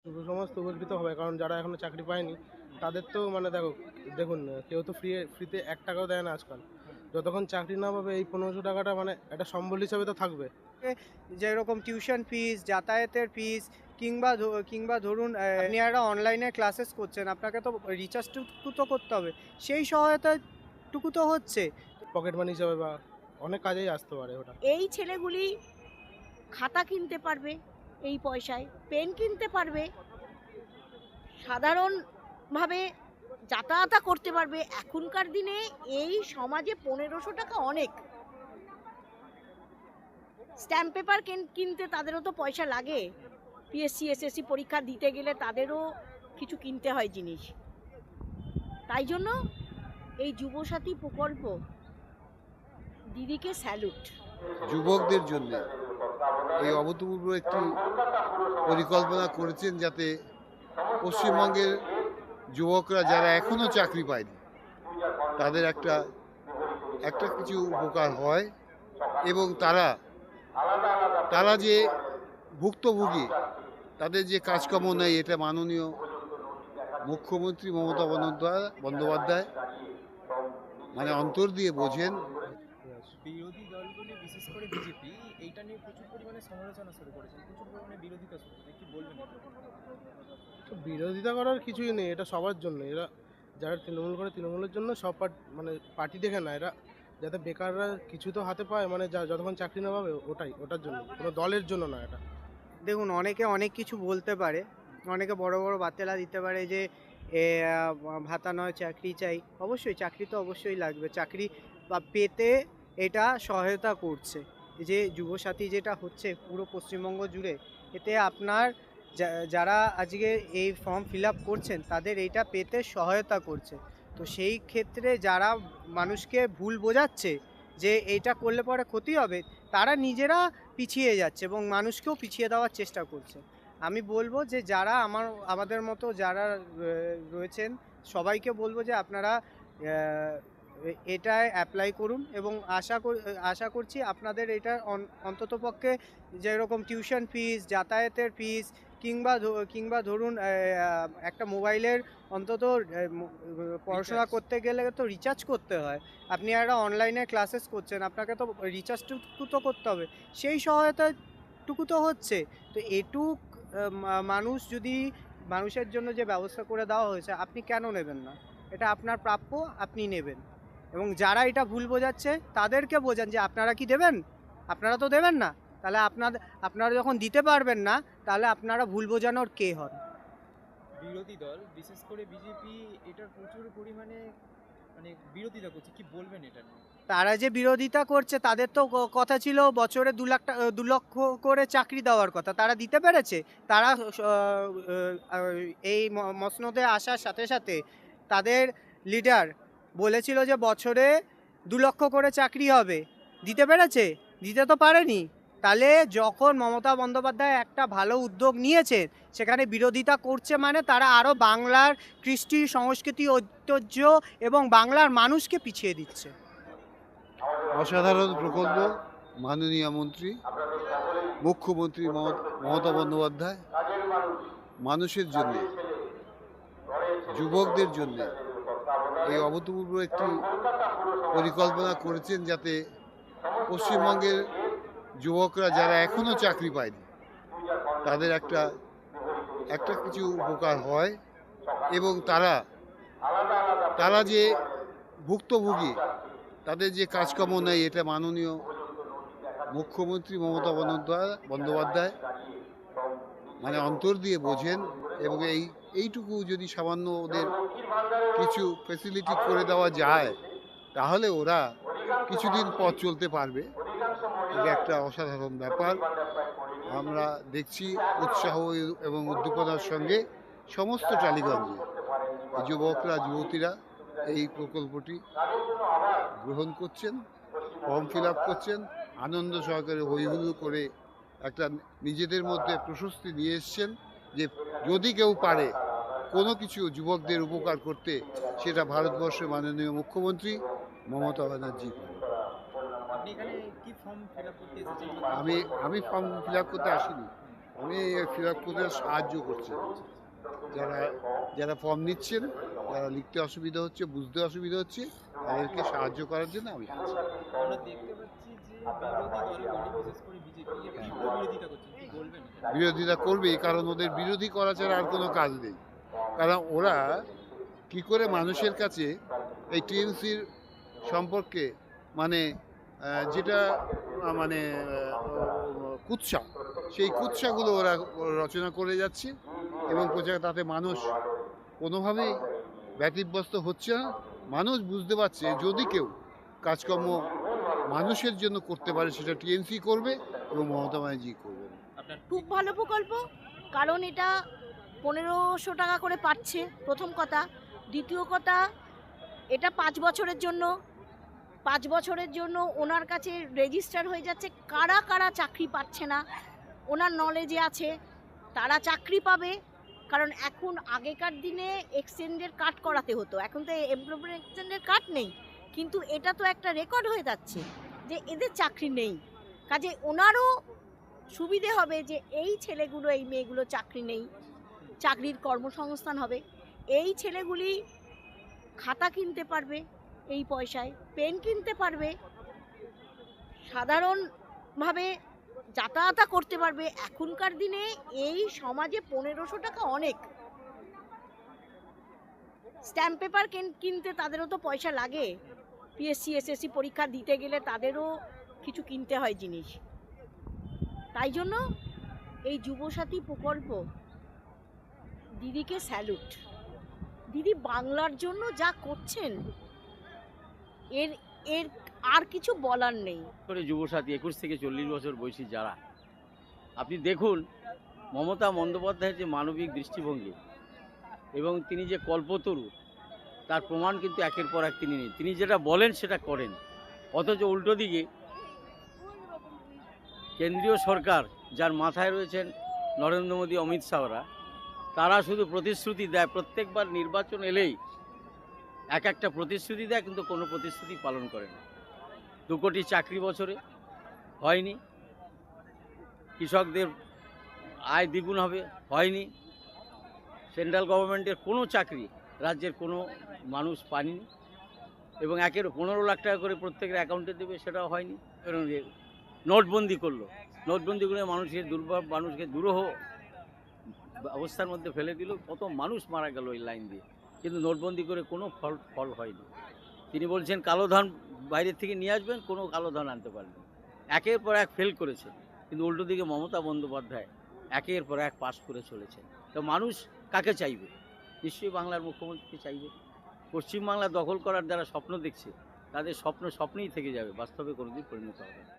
যুব সমাজ তো উপকৃত হবে, কারণ যারা এখনো চাকরি পায়নি তাদের তো মানে দেখুন, কেউ তো ফ্রিতে 1 টাকাও দেয় না আজকাল। যতক্ষণ চাকরি না পাবে এই 1500 টাকাটা মানে একটা সম্বল হিসাবে তো থাকবে। যেরকম টিউশন ফিস, যাতায়াতের ফিস কিংবা ধরুন আপনি একটা অনলাইনে ক্লাসেস করছেন, আপনাকে তো রিচার্জটুকু তো করতে হবে। সেই সহায়তাটুকু তো হচ্ছে। পকেট মানি হিসাবে বা অনেক কাজেই আসতে পারে ওটা। এই ছেলেগুলি খাতা কিনতে পারবে এই পয়সায়, পেন কিনতে পারবে, সাধারণভাবে যাতায়াত করতে পারবে। এখনকার দিনে এই সমাজে 1500 টাকা অনেক। স্ট্যাম্প পেপার কিনতে তাদেরও তো পয়সা লাগে। পিএসসি এসএসসি পরীক্ষা দিতে গেলে তাদেরও কিছু কিনতে হয় জিনিস। তাই জন্য এই যুবসাথী প্রকল্প দিদিকে স্যালুট। যুবকদের জন্য এই অভূতপূর্ব একটি পরিকল্পনা করেছেন, যাতে পশ্চিমবঙ্গের যুবকরা যারা এখনো চাকরি পায়নি তাদের একটা একটা কিছু উপকার হয়, এবং তারা তারা যে ভুক্তভোগী, তাদের যে কাজকর্ম নেই, এটা মাননীয় মুখ্যমন্ত্রী মমতা বন্দ্যোপাধ্যায় মানে অন্তর দিয়ে বোঝেন। বিরোধী দলগুলি বিশেষ করে বিজেপি এইটা নিয়ে প্রচুর পরিমাণে সমালোচনা শুরু করেছে, প্রচুর পরিমাণে বিরোধিতা শুরু করেছে। কি বলবেন এটা? তো বিরোধিতা করার কিছুই নেই, এটা সবার জন্য। এরা যারা তৃণমূল করে তৃণমূলের জন্য, সব মানে পার্টি দেখে না এরা, যাতে বেকাররা কিছু তো হাতে পায়, মানে যতক্ষণ চাকরি না পাবে ওটার জন্য, কোনো দলের জন্য না এটা। দেখুন, অনেকে অনেক কিছু বলতে পারে, অনেকে বড় বড় বাতেলা দিতে পারে যে ভাতা নয় চাকরি চাই। অবশ্যই চাকরি তো অবশ্যই লাগবে, চাকরি পেতে এটা সহায়তা করছে। এই যে যুবসাথী যেটা হচ্ছে পুরো পশ্চিমবঙ্গ জুড়ে, এতে আপনার যারা আজকে এই ফর্ম ফিল আপ করছেন তাদের এইটা পেতে সহায়তা করছে। তো সেই ক্ষেত্রে যারা মানুষকে ভুল বোঝাচ্ছে যে এইটা করলে পরে ক্ষতি হবে, তারা নিজেরা পিছিয়ে যাচ্ছে এবং মানুষকেও পিছিয়ে দেওয়ার চেষ্টা করছে। আমি বলবো যে যারা আমাদের মতো যারা রয়েছেন, সবাইকে বলবো যে আপনারা এটায় অ্যাপ্লাই করুন এবং আশা করছি আপনাদের এটা অন্ততপক্ষে যেরকম টিউশন ফিস, যাতায়াতের ফিস কিংবা ধরুন একটা মোবাইলের অন্তত পড়াশোনা করতে গেলে তো রিচার্জ করতে হয়। আপনি একটা অনলাইনে ক্লাসেস করছেন, আপনাকে তো রিচার্জটুকু তো করতে হবে। সেই সহায়তাটুকু তো হচ্ছে। তো মানুষ যদি মানুষের জন্য যে ব্যবস্থা করে দেওয়া হয়েছে, আপনি কেন নেবেন না? এটা আপনার প্রাপ্য, আপনি নেবেন। এবং যারা এটা ভুল বোঝাচ্ছে তাদেরকে বোঝান যে আপনারা কি দেবেন? আপনারা তো দেবেন না। তাহলে আপনারা যখন দিতে পারবেন না, তাহলে আপনারা ভুল বোঝানোর কে হন? বিরোধী দল বিশেষ করে বিজেপি এটার প্রচুর পরিমাণে মানে বিরোধিতা করছে। কি বলবেন এটা নিয়ে? তারা যে বিরোধিতা করছে, তাদের তো কথা ছিল বছরে 2 লক্ষ করে চাকরি দেওয়ার কথা। তারা দিতে পেরেছে? তারা এই মসনদে আসার সাথে সাথে তাদের লিডার বলেছিল যে বছরে 2 লক্ষ করে চাকরি হবে। দিতে পেরেছে? দিতে তো পারেনি। তাহলে যখন মমতা বন্দ্যোপাধ্যায় একটা ভালো উদ্যোগ নিয়েছেন, সেখানে বিরোধিতা করছে, মানে তারা আরও বাংলার কৃষ্টি, সংস্কৃতি, ঐতিহ্য এবং বাংলার মানুষকে পিছিয়ে দিচ্ছে। অসাধারণ প্রকল্প মাননীয় মন্ত্রী মুখ্যমন্ত্রী মমতা বন্দ্যোপাধ্যায় মানুষের জন্য, যুবকদের জন্য এই অভূতপূর্ব একটি পরিকল্পনা করেছেন, যাতে পশ্চিমবঙ্গের যুবকরা যারা এখনো চাকরি পায়নি তাদের একটা কিছু উপকার হয়, এবং তারা যে ভুক্তভোগী, তাদের যে কাজকর্ম নেই, এটা মাননীয় মুখ্যমন্ত্রী মমতা বন্দ্যোপাধ্যায় মানে অন্তর দিয়ে বোঝেন। এবং এইটুকু যদি সামান্য ওদের কিছু ফেসিলিটি করে দেওয়া যায়, তাহলে ওরা কিছুদিন পথ চলতে পারবে। এটা একটা অসাধারণ ব্যাপার। আমরা দেখছি উৎসাহ এবং উদ্দীপনার সঙ্গে সমস্ত টালিগঞ্জে যুবকরা, যুবতীরা এই প্রকল্পটি গ্রহণ করছেন, ফর্ম ফিল আপ করছেন, আনন্দ সহকারে হইহুল্লোড় করে একটা নিজেদের মধ্যে প্রশস্তি নিয়ে এসছেন যে যদি কেউ পারে কোনো কিছু যুবকদের উপকার করতে, সেটা ভারতবর্ষের মাননীয় মুখ্যমন্ত্রী মমতা ব্যানার্জি পারে। আপনি এখানে কি ফর্ম ফিল আপ করতে এসেছেন? আমি ফর্ম ফিল আপ করতে আসিনি, আমি ফিল আপ করতে সাহায্য করছি। যারা যারা ফর্ম নিচ্ছেন, যারা লিখতে অসুবিধা হচ্ছে, বুঝতে অসুবিধা হচ্ছে, তাদেরকে সাহায্য করার জন্য আমি আছি। আমরা দেখতে পাচ্ছি যে বিরোধী দলগুলি বিশেষ করে বিজেপি এর তীব্র বিরোধিতা করছে, কি বলবেন? বিরোধিতা করবেই, কারণ ওদের বিরোধী করা ছাড়া আর কোনো কাজ নেই। কারণ ওরা কি করে মানুষের কাছে এই টিএমসির সম্পর্কে মানে যেটা মানে কুৎসা, সেই কুৎসাগুলো ওরা রচনা করে যাচ্ছে এবং তাতে মানুষ কোনোভাবেই ব্যতিব্যস্ত হচ্ছে না। মানুষ বুঝতে পারছে যদি কেউ কাজকর্ম মানুষের জন্য করতে পারে সেটা টিএমসি করবে এবং মমতা ব্যানার্জি করবে। আপনার খুব ভালো প্রকল্প, কারণ এটা 1500 টাকা করে পাচ্ছে প্রথম কথা। দ্বিতীয় কথা, এটা 5 বছরের জন্য, 5 বছরের জন্য ওনার কাছে রেজিস্টার হয়ে যাচ্ছে কারা কারা চাকরি পাচ্ছে না, ওনার নলেজে আছে তারা চাকরি পাবে। কারণ এখন আগেকার দিনে এক্সচেঞ্জের কার্ড করাতে হতো, এখন তো এমপ্লয়মেন্ট এক্সচেঞ্জের কার্ড নেই, কিন্তু এটা তো একটা রেকর্ড হয়ে যাচ্ছে যে এদের চাকরি নেই। কাজে ওনারও সুবিধে হবে যে এই ছেলেগুলো এই মেয়েগুলো চাকরি নেই, চাকরির কর্মসংস্থান হবে। এই ছেলেগুলি খাতা কিনতে পারবে এই পয়সায়, পেন কিনতে পারবে, সাধারণভাবে যাতায়াত করতে পারবে। এখনকার দিনে এই সমাজে 1500 টাকা অনেক। স্ট্যাম্প পেপার কিনতে তাদেরও তো পয়সা লাগে, পিএসসি এসএসসি পরীক্ষা দিতে গেলে তাদেরও কিছু কিনতে হয় জিনিস। তাই জন্য এই যুবসাথী প্রকল্প, দিদিকে স্যালুট। দিদি বাংলার জন্য যা করছেন এর এর আর কিছু বলার নেই। করে যুবসাথী 21 থেকে 40 বছর বয়সী যারা, আপনি দেখুন মমতা বন্দ্যোপাধ্যায়ের যে মানবিক দৃষ্টিভঙ্গি এবং তিনি যে কল্পতরু, তার প্রমাণ কিন্তু একের পর এক তিনি নেই। তিনি যেটা বলেন সেটা করেন। অথচ উল্টো দিকে কেন্দ্রীয় সরকার, যার মাথায় রয়েছেন নরেন্দ্র মোদী, অমিত শাহরা, তারা শুধু প্রতিশ্রুতি দেয়। প্রত্যেকবার নির্বাচন এলেই এক একটা প্রতিশ্রুতি দেয়, কিন্তু কোনো প্রতিশ্রুতি পালন করে না। 2 কোটি চাকরি বছরে হয়নি, কৃষকদের আয় দ্বিগুণ হবে হয়নি, সেন্ট্রাল গভর্নমেন্টের কোনো চাকরি রাজ্যের কোনো মানুষ পায়নি, এবং 15 লাখ টাকা করে প্রত্যেকের অ্যাকাউন্টে দেবে সেটাও হয়নি। এবং নোটবন্দি করলো, নোটবন্দি করে মানুষের মানুষকে দুরূহ অবস্থার মধ্যে ফেলে দিল। কত মানুষ মারা গেল এই লাইন দিয়ে, কিন্তু নোটবন্দি করে কোনো ফল হয়নি। তিনি বলছেন কালো ধান বাইরের থেকে নিয়ে আসবেন, কোনো কালো ধান আনতে পারবেন। একের পর এক ফেল করেছে, কিন্তু উল্টো দিকে মমতা বন্দ্যোপাধ্যায় একের পর এক পাস করে চলেছে। তো মানুষ কাকে চাইবে? নিশ্চয়ই বাংলার মুখ্যমন্ত্রী চাইবে। পশ্চিমবাংলা দখল করার যারা স্বপ্ন দেখছে, তাদের স্বপ্ন স্বপ্নেই থেকে যাবে, বাস্তবে কোনোদিন পরিণত হবে না।